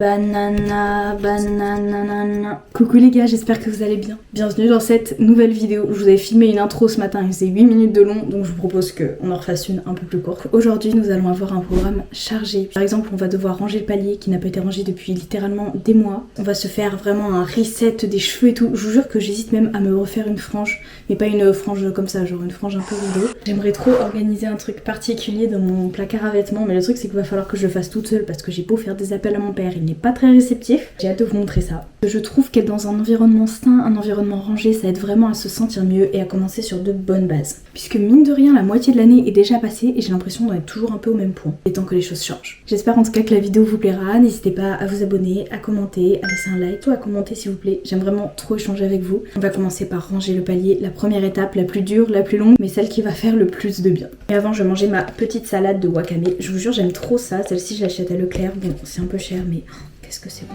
Banana, banana. Coucou les gars, j'espère que vous allez bien. Bienvenue dans cette nouvelle vidéo. Je vous avais filmé une intro ce matin, il faisait 8 minutes de long, donc je vous propose qu'on en refasse une un peu plus courte. Aujourd'hui, nous allons avoir un programme chargé. Par exemple, on va devoir ranger le palier qui n'a pas été rangé depuis littéralement des mois. On va se faire vraiment un reset des cheveux et tout. Je vous jure que j'hésite même à me refaire une frange, mais pas une frange comme ça, genre une frange un peu rideau. J'aimerais trop organiser un truc particulier dans mon placard à vêtements, mais le truc c'est qu'il va falloir que je le fasse toute seule parce que j'ai beau faire des appels à mon père, il n'est pas très réceptif. J'ai hâte de vous montrer ça. Je trouve qu'être dans un environnement sain, un environnement rangé, ça aide vraiment à se sentir mieux et à commencer sur de bonnes bases. Puisque mine de rien, la moitié de l'année est déjà passée et j'ai l'impression d'en être toujours un peu au même point. Et tant que les choses changent. J'espère en tout cas que la vidéo vous plaira. N'hésitez pas à vous abonner, à commenter, à laisser un like ou à commenter s'il vous plaît. J'aime vraiment trop échanger avec vous. On va commencer par ranger le palier, la première étape, la plus dure, la plus longue, mais celle qui va faire le plus de bien. Et avant, je vais manger ma petite salade de wakame. Je vous jure, j'aime trop ça. Celle-ci, je l'achète à Leclerc. Bon, c'est un peu cher, mais qu'est-ce que c'est bon.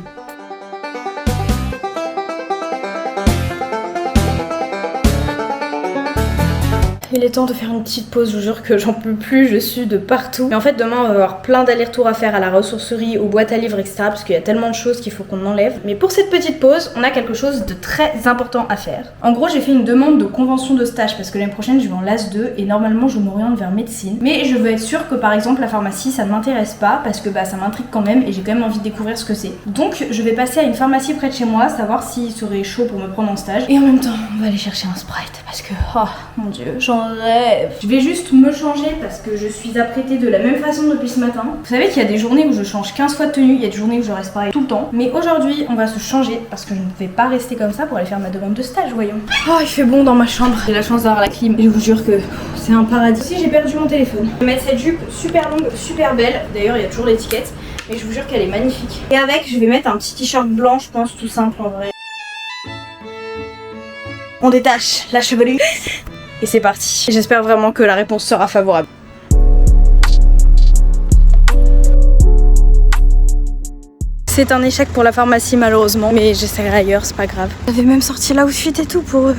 Il est temps de faire une petite pause, je vous jure que j'en peux plus, je suis de partout. Mais en fait demain on va avoir plein d'allers-retours à faire à la ressourcerie, aux boîtes à livres, etc. Parce qu'il y a tellement de choses qu'il faut qu'on enlève. Mais pour cette petite pause, on a quelque chose de très important à faire. En gros j'ai fait une demande de convention de stage parce que l'année prochaine je vais en LAS 2 et normalement je m'oriente vers médecine. Mais je veux être sûre que par exemple la pharmacie ça ne m'intéresse pas parce que ça m'intrigue quand même et j'ai quand même envie de découvrir ce que c'est. Donc je vais passer à une pharmacie près de chez moi, savoir s'il serait chaud pour me prendre en stage. Et en même temps on va aller chercher un Sprite parce que oh mon dieu, j'en rêve. Je vais juste me changer parce que je suis apprêtée de la même façon depuis ce matin. Vous savez qu'il y a des journées où je change 15 fois de tenue, il y a des journées où je reste pareil tout le temps. Mais aujourd'hui, on va se changer parce que je ne vais pas rester comme ça pour aller faire ma demande de stage, voyons. Oh, il fait bon dans ma chambre. J'ai la chance d'avoir la clim et je vous jure que c'est un paradis. Si j'ai perdu mon téléphone. Je vais mettre cette jupe super longue, super belle. D'ailleurs, il y a toujours l'étiquette. Mais je vous jure qu'elle est magnifique. Et avec, je vais mettre un petit t-shirt blanc, je pense, tout simple en vrai. On détache la chevelure. Et c'est parti. J'espère vraiment que la réponse sera favorable. C'est un échec pour la pharmacie malheureusement, mais j'essaierai ailleurs, c'est pas grave. J'avais même sorti l'outfit et tout pour eux.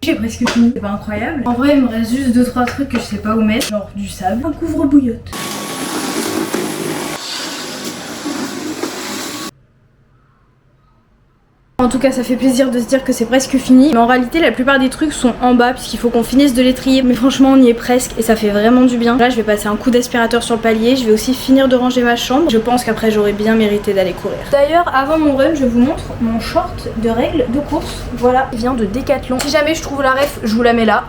J'ai presque fini, c'est pas incroyable. En vrai il me reste juste 2-3 trucs que je sais pas où mettre, genre du sable, un couvre-bouillotte. En tout cas ça fait plaisir de se dire que c'est presque fini. Mais en réalité la plupart des trucs sont en bas puisqu'il faut qu'on finisse de les trier. Mais franchement on y est presque et ça fait vraiment du bien. Là je vais passer un coup d'aspirateur sur le palier. Je vais aussi finir de ranger ma chambre. Je pense qu'après j'aurais bien mérité d'aller courir. D'ailleurs avant mon run je vous montre mon short de règles de course. Voilà, il vient de Decathlon. Si jamais je trouve la ref je vous la mets là.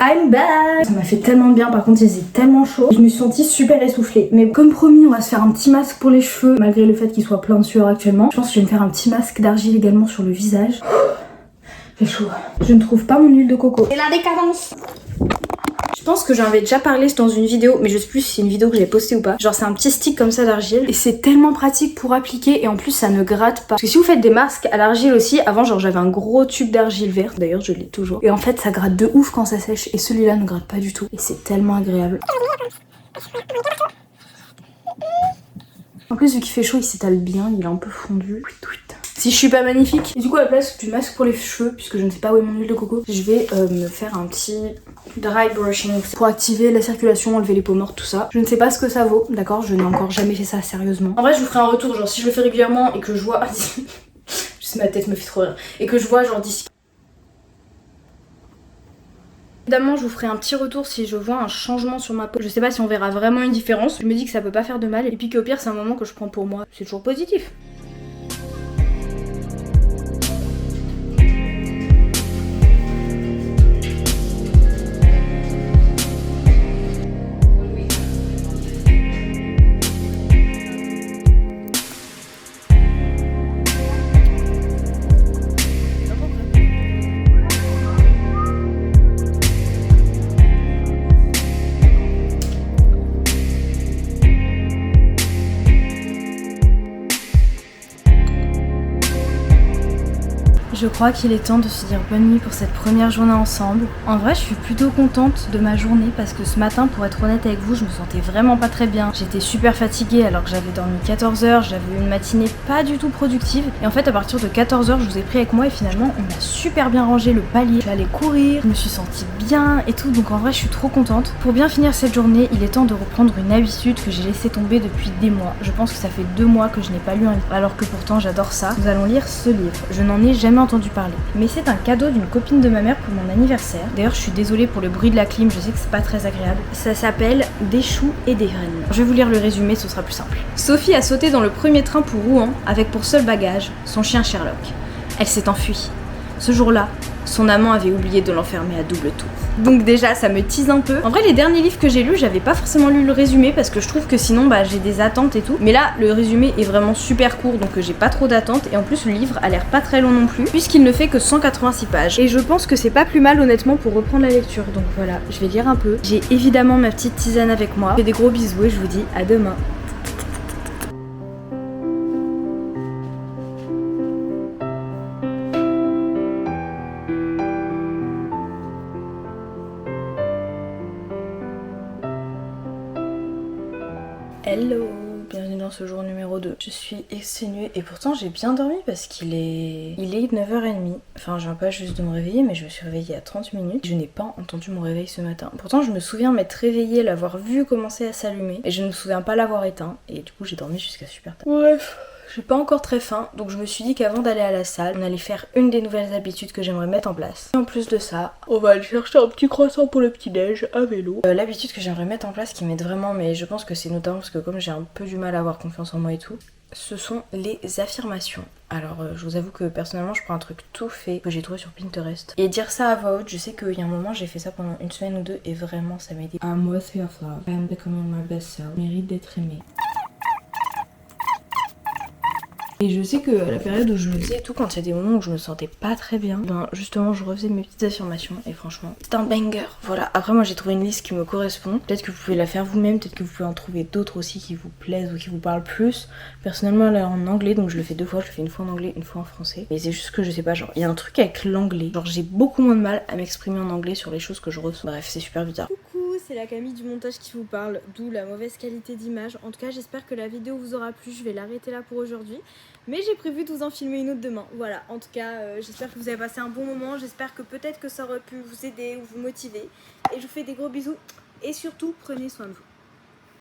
I'm back. Ça m'a fait tellement de bien, par contre il faisait tellement chaud. Je me suis sentie super essoufflée. Mais comme promis, on va se faire un petit masque pour les cheveux, malgré le fait qu'il soit plein de sueur actuellement. Je pense que je vais me faire un petit masque d'argile également sur le visage. J'ai chaud. Je ne trouve pas mon huile de coco. Et la décadence. Je pense que j'en avais déjà parlé dans une vidéo, mais je sais plus si c'est une vidéo que j'ai postée ou pas. Genre c'est un petit stick comme ça d'argile et c'est tellement pratique pour appliquer et en plus ça ne gratte pas. Parce que si vous faites des masques à l'argile aussi, avant genre j'avais un gros tube d'argile verte, d'ailleurs je l'ai toujours. Et en fait ça gratte de ouf quand ça sèche et celui-là ne gratte pas du tout. Et c'est tellement agréable. En plus vu qu'il fait chaud il s'étale bien, il est un peu fondu. Si je suis pas magnifique. Et du coup à la place du masque pour les cheveux, puisque je ne sais pas où est mon huile de coco, je vais me faire un petit dry brushing pour activer la circulation, enlever les peaux mortes, tout ça. Je ne sais pas ce que ça vaut, d'accord, je n'ai encore jamais fait ça sérieusement. En vrai je vous ferai un retour, genre si je le fais régulièrement et que je vois... Juste ma tête me fait trop rire. Et que je vois genre d'ici... Évidemment je vous ferai un petit retour si je vois un changement sur ma peau. Je sais pas si on verra vraiment une différence. Je me dis que ça peut pas faire de mal et puis qu'au pire c'est un moment que je prends pour moi. C'est toujours positif. Je crois qu'il est temps de se dire bonne nuit pour cette première journée ensemble. En vrai, je suis plutôt contente de ma journée parce que ce matin, pour être honnête avec vous, je me sentais vraiment pas très bien. J'étais super fatiguée alors que j'avais dormi 14 heures, j'avais eu une matinée pas du tout productive. Et en fait, à partir de 14 heures, je vous ai pris avec moi et finalement, on a super bien rangé le palier. Je suis allée courir, je me suis sentie bien et tout, donc en vrai, je suis trop contente. Pour bien finir cette journée, il est temps de reprendre une habitude que j'ai laissé tomber depuis des mois. Je pense que ça fait 2 mois que je n'ai pas lu un livre, alors que pourtant j'adore ça. Nous allons lire ce livre. Je n'en ai jamais entendu parler, mais c'est un cadeau d'une copine de ma mère pour mon anniversaire. D'ailleurs, je suis désolée pour le bruit de la clim, je sais que c'est pas très agréable. Ça s'appelle Des choux et des graines. Je vais vous lire le résumé, ce sera plus simple. Sophie a sauté dans le premier train pour Rouen avec pour seul bagage son chien Sherlock. Elle s'est enfuie. Ce jour-là, son amant avait oublié de l'enfermer à double tour. Donc déjà, ça me tease un peu. En vrai, les derniers livres que j'ai lus, j'avais pas forcément lu le résumé parce que je trouve que sinon, j'ai des attentes et tout. Mais là, le résumé est vraiment super court, donc j'ai pas trop d'attentes. Et en plus, le livre a l'air pas très long non plus, puisqu'il ne fait que 186 pages. Et je pense que c'est pas plus mal, honnêtement, pour reprendre la lecture. Donc voilà, je vais lire un peu. J'ai évidemment ma petite tisane avec moi. Je fais des gros bisous et je vous dis à demain. Hello, bienvenue dans ce jour numéro 2. Je suis exténuée et pourtant j'ai bien dormi parce qu'il est 9h30. Enfin, je viens pas juste de me réveiller, mais je me suis réveillée il y a 30 minutes. Je n'ai pas entendu mon réveil ce matin. Pourtant, je me souviens m'être réveillée, l'avoir vu commencer à s'allumer et je ne me souviens pas l'avoir éteint. Et du coup, j'ai dormi jusqu'à super tard. Bref. J'ai pas encore très faim, donc je me suis dit qu'avant d'aller à la salle, on allait faire une des nouvelles habitudes que j'aimerais mettre en place. Et en plus de ça, on va aller chercher un petit croissant pour le petit-déj à vélo. L'habitude que j'aimerais mettre en place qui m'aide vraiment, mais je pense que c'est notamment parce que comme j'ai un peu du mal à avoir confiance en moi et tout, ce sont les affirmations. Alors je vous avoue que personnellement je prends un truc tout fait que j'ai trouvé sur Pinterest et dire ça à voix haute, je sais qu'il y a un moment j'ai fait ça pendant une semaine ou deux et vraiment ça m'a aidé. I'm worthy of love, I'm becoming my best self, mérite d'être aimé. Et je sais que à la période où je le faisais et tout, quand il y a des moments où je me sentais pas très bien, justement je refaisais mes petites affirmations et franchement c'est un banger. Voilà, après moi j'ai trouvé une liste qui me correspond. Peut-être que vous pouvez la faire vous-même, peut-être que vous pouvez en trouver d'autres aussi qui vous plaisent ou qui vous parlent plus. Personnellement elle est en anglais donc je le fais 2 fois, je le fais une fois en anglais, une fois en français. Mais c'est juste que je sais pas, genre il y a un truc avec l'anglais. Genre j'ai beaucoup moins de mal à m'exprimer en anglais sur les choses que je ressens. Bref, c'est super bizarre. Coucou, c'est la Camille du montage qui vous parle, d'où la mauvaise qualité d'image. En tout cas j'espère que la vidéo vous aura plu, je vais l'arrêter là pour aujourd'hui. Mais j'ai prévu de vous en filmer une autre demain. Voilà, en tout cas, j'espère que vous avez passé un bon moment. J'espère que peut-être que ça aurait pu vous aider ou vous motiver. Et je vous fais des gros bisous. Et surtout, prenez soin de vous.